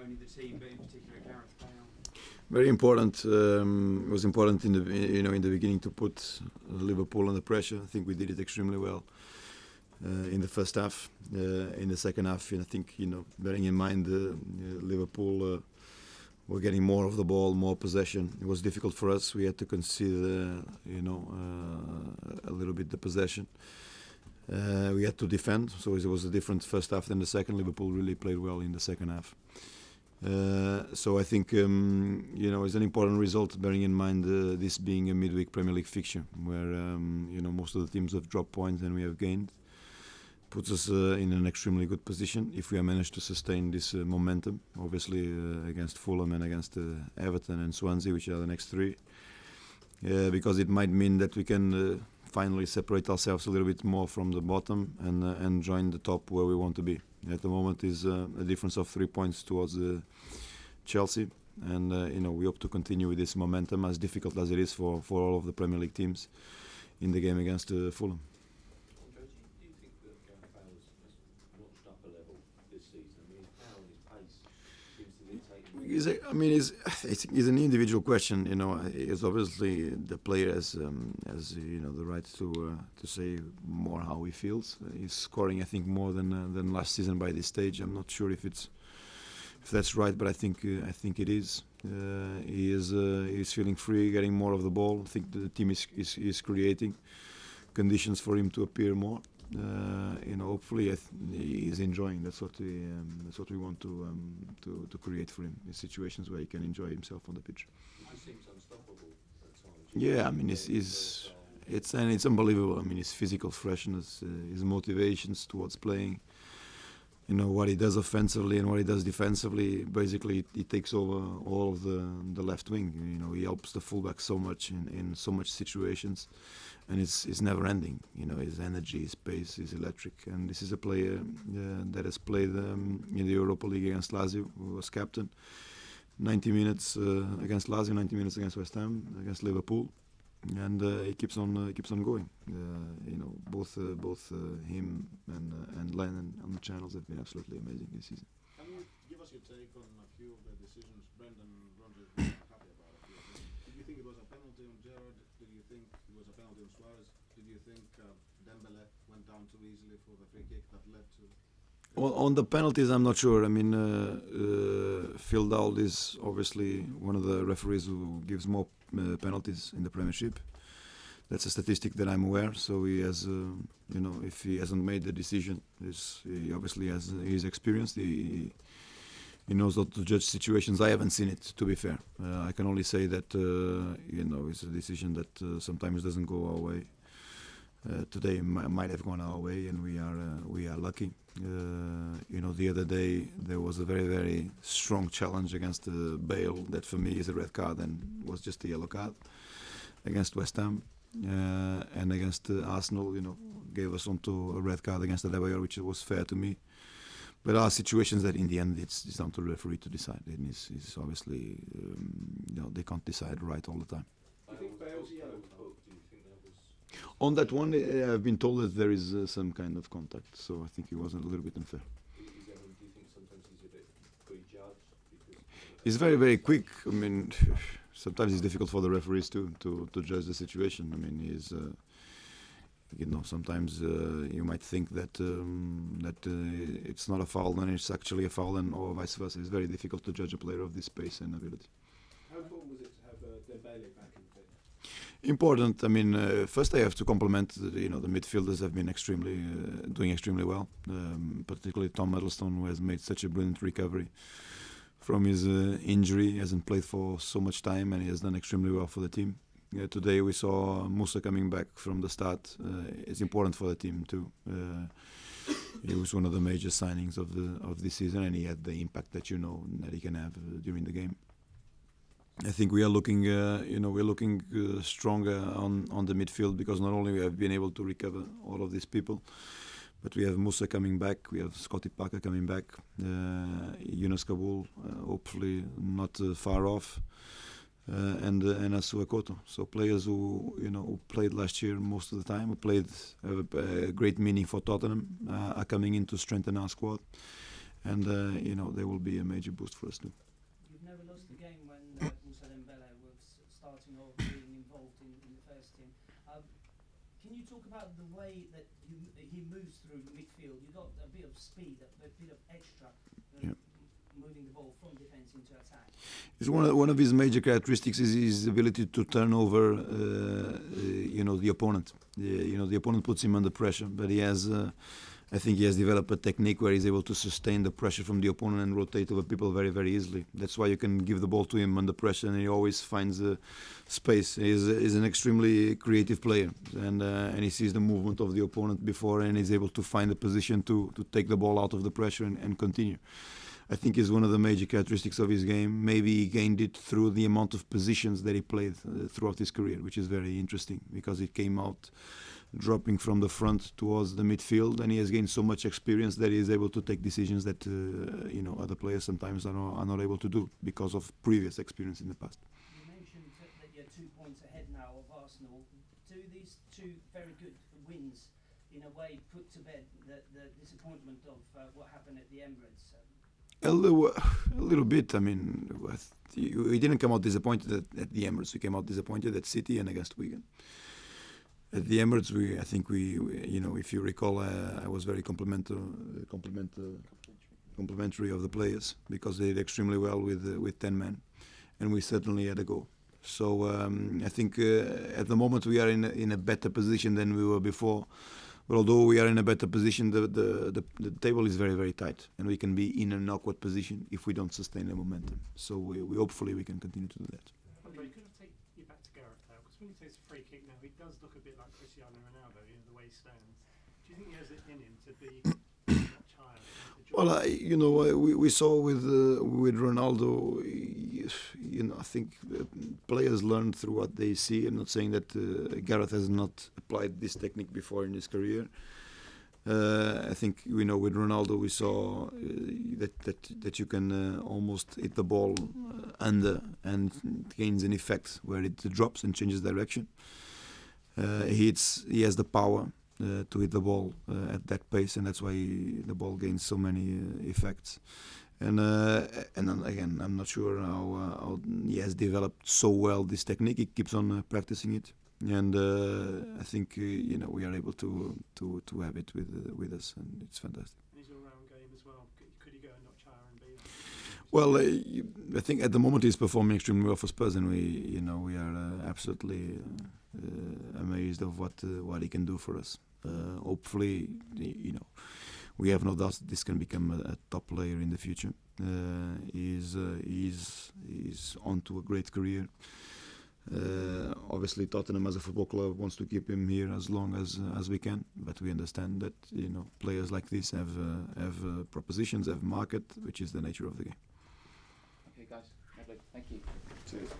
not only the team but in particular Gareth Bale? Very important. It was important in the beginning to put Liverpool under pressure. I think we did it extremely well in the first half. In the second half, I think bearing in mind Liverpool were getting more of the ball, more possession. It was difficult for us. We had to consider a little bit the possession. We had to defend, so it was a different first half than the second. Liverpool really played well in the second half. So I think it's an important result, bearing in mind this being a midweek Premier League fixture, where most of the teams have dropped points and we have gained. Puts us in an extremely good position if we are managed to sustain this momentum. Obviously against Fulham and against Everton and Swansea, which are the next three, because it might mean that we can finally separate ourselves a little bit more from the bottom and join the top where we want to be. At the moment is a difference of 3 points towards Chelsea, and we hope to continue with this momentum, as difficult as it is for all of the Premier League teams in the game against Fulham. Do you think that Gareth Bale has notched up a level this season? I mean, his power and his pace seems to dictate. It's an individual question. It's obviously the player has the right to say more how he feels. He's scoring, I think, more than last season by this stage. I'm not sure if that's right, but I think it is. He's feeling free, getting more of the ball. I think the team is creating conditions for him to appear more. Hopefully he's enjoying. That's what we want to create for him. In situations where he can enjoy himself on the pitch. He just seems unstoppable at times. Yeah, I mean it's unbelievable. I mean his physical freshness, his motivations towards playing. What he does offensively and what he does defensively. Basically, he takes over all of the left wing. He helps the fullback so much in so much situations, and it's never ending. His energy, his pace, is electric. And this is a player that has played in the Europa League against Lazio, who was captain. 90 minutes against Lazio, 90 minutes against West Ham, against Liverpool, and he keeps on going. Both him and Lennon on the channels have been absolutely amazing this season. Can you give us your take on a few of the decisions Brendan Rodgers was not happy about? Did you think it was a penalty on Gerrard? Did you think it was a penalty on Suarez? Did you think Dembele went down too easily for the free kick that led to? Well, on the penalties, I'm not sure. I mean, Phil Dowd is obviously one of the referees who gives more penalties in the Premiership. That's a statistic that I'm aware. So he has, if he hasn't made the decision, he obviously has. He's experienced. He knows how to judge situations. I haven't seen it, to be fair. I can only say that it's a decision that sometimes doesn't go our way. Today might have gone our way, and we are lucky. The other day there was a very, very strong challenge against Bale that for me is a red card and was just a yellow card against West Ham, and against Arsenal, gave us onto a red card against Adebayor, which was fair to me. But there are situations that in the end it's down to the referee to decide, and it's obviously they can't decide right all the time. Do you think Bale's yellow card? Do you think that was? On that one, I've been told that there is some kind of contact, so I think it was a little bit unfair. Do you think sometimes he's a bit prejudged? He's very, very quick. I mean, sometimes it's difficult for the referees to judge the situation. I mean, he's sometimes you might think that it's not a foul and it's actually a foul, or vice versa. It's very difficult to judge a player of this pace and ability. How important was it to have Dembele back in the pitch? Important. I mean, first I have to compliment the midfielders have been doing extremely well. Particularly Tom Huddlestone, who has made such a brilliant recovery from his injury. He hasn't played for so much time, and he has done extremely well for the team. Today we saw Musa coming back from the start. It's important for the team too. He was one of the major signings of this season, and he had the impact that that he can have during the game. I think we are looking, stronger on the midfield, because not only we have been able to recover all of these people, but we have Musa coming back, we have Scotty Parker coming back, Yunus Kabul, hopefully not far off, and Asu Akoto. So players who played last year most of the time, who played a great meaning for Tottenham, are coming in to strengthen our squad, and they will be a major major boost for us too. You've never lost a game when Moussa Dembele was starting or being involved in the first team. Can you talk about the way that he moves through the midfield? You got a bit of speed, a bit of extra, moving the ball from defence into attack. It's one of his major characteristics is his ability to turn over, the opponent. The opponent puts him under pressure, but he has. I think he has developed a technique where he's able to sustain the pressure from the opponent and rotate over people very, very easily. That's why you can give the ball to him under pressure and he always finds space. He's an extremely creative player and he sees the movement of the opponent before and is able to find a position to take the ball out of the pressure and continue. I think is one of the major characteristics of his game. Maybe he gained it through the amount of positions that he played throughout his career, which is very interesting because it came out dropping from the front towards the midfield, and he has gained so much experience that he is able to take decisions that other players sometimes are not able to do because of previous experience in the past. You mentioned that you're 2 points ahead now of Arsenal. Do these two very good wins in a way put to bed the disappointment of what happened at the Emirates? A little bit. I mean, we didn't come out disappointed at the Emirates. We came out disappointed at City and against Wigan. At the Emirates, I think if you recall, I was very complimentary of the players because they did extremely well with 10 men, and we certainly had a go. So I think at the moment we are in a better position than we were before. But although we are in a better position, the table is very, very tight, and we can be in an awkward position if we don't sustain the momentum. So we hopefully we can continue to do that. Andre, could I take you back to Gareth Bale? Because when he takes a free kick now, he does look a bit like Cristiano Ronaldo in the way he stands. Do you think he has it in him to be much higher? Well, we saw with Ronaldo. I think players learn through what they see. I'm not saying that Gareth has not applied this technique before in his career. I think with Ronaldo we saw that you can almost hit the ball under and it gains an effect where it drops and changes direction. He has the power to hit the ball at that pace, and that's why the ball gains so many effects. And then again, I'm not sure how he has developed so well this technique. He keeps on practicing it, and I think we are able to have it with us, and it's fantastic. And his all-round game as well. Could he go a notch higher and be that? Well, I think at the moment he's performing extremely well for Spurs, and we are absolutely amazed of what he can do for us. Hopefully, we have no doubt this can become a top player in the future. He's on to a great career. Obviously, Tottenham as a football club wants to keep him here as long as we can, but we understand that players like this have propositions, have market, which is the nature of the game. Okay, guys, lovely. Thank you. Cheers.